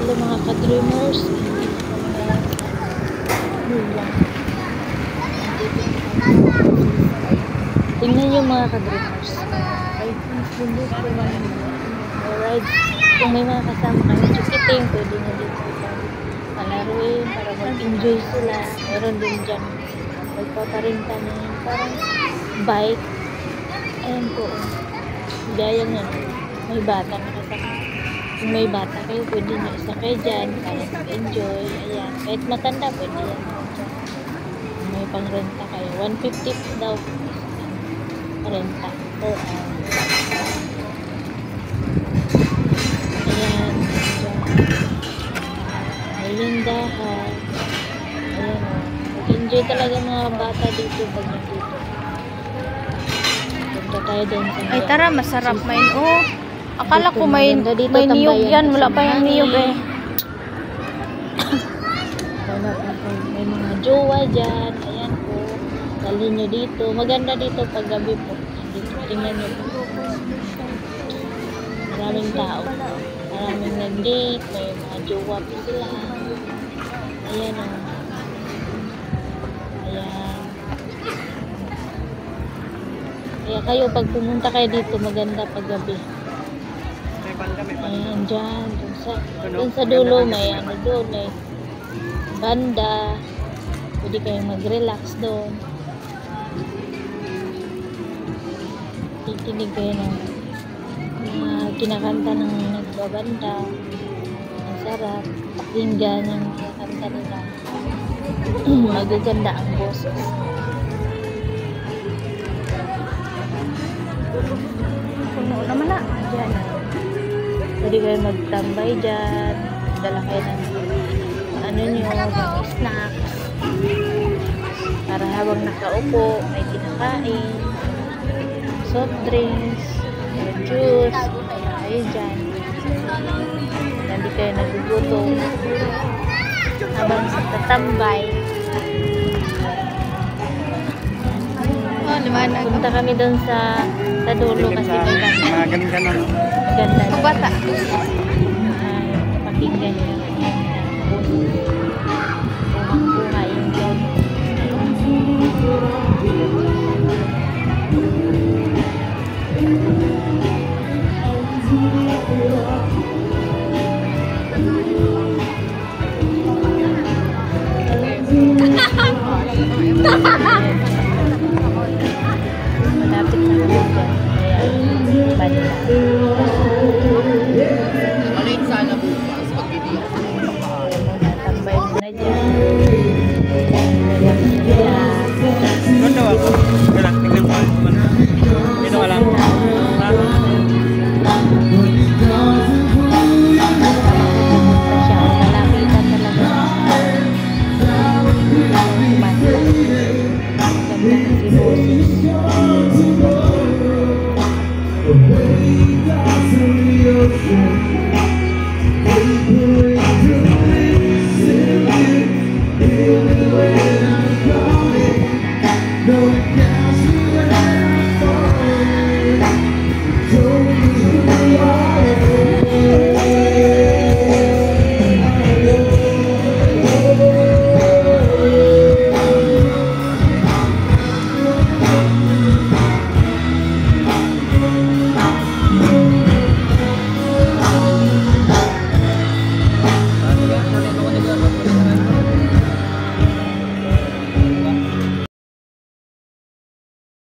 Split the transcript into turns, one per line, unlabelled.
sila mga ka-dreamers. Tingnan nyo mga ka-dreamers. Alright. Kung may mga kasama kayo, chikiting, pwede na dito palaruin para mag-enjoy sila. Meron din dyan. Magpapa-renta na yun. Parang bike. Ayan po. Gaya nga. May bata na kasama. Kung may bata kayo, pwede na isa kayo dyan para mag-enjoy. Ayan. Kahit matanda, pwede yan. May pang-renta kayo. 150 daw. Renta per hour. Ayan. May lindahan. Ayan. Mag-enjoy talaga mga bata dito pag nandito. Punta tayo doon sa
Ay tara, masarap main. Oh, akala ko may niyog yan. Wala pa yung niyog eh.
May mga jowa dyan. Ayan po. Dalhin nyo dito. Maganda dito pag gabi po. Dito, tingnan nyo po. Maraming tao. Maraming nag-date. May mga jowa po sila. Ayan o. Ayan. Kaya kayo pag pumunta kayo dito, maganda pag gabi. Ayan dyan. Dun sa dulo may ano doon. May banda. Pwede kayong mag-relax doon. Tikinig kayo ng mga kinakanta ng nagbabanda. Ang sarap. Pakinggan yung kinakanta nila. Magaganda ang boses.
Puno naman na.
Diyan. Pwede kayo magtambay dyan. Dala kayo ng ano nyo, mga snacks. Para habang nakaupo, may kinakain. Soft drinks, juice, kayo dyan. Hindi kayo nagugutom. Habang tatambay.
Oh, liwanag.
Punta kami doon sa dulo kasi may banda.
Mga ganun-ganun.
Ganda.
Bata.
Pakinggan nyo. Bunga yung dyan. Malapit na kami dyan. Kaya, balik na.
Maliit sana bukas pag-video.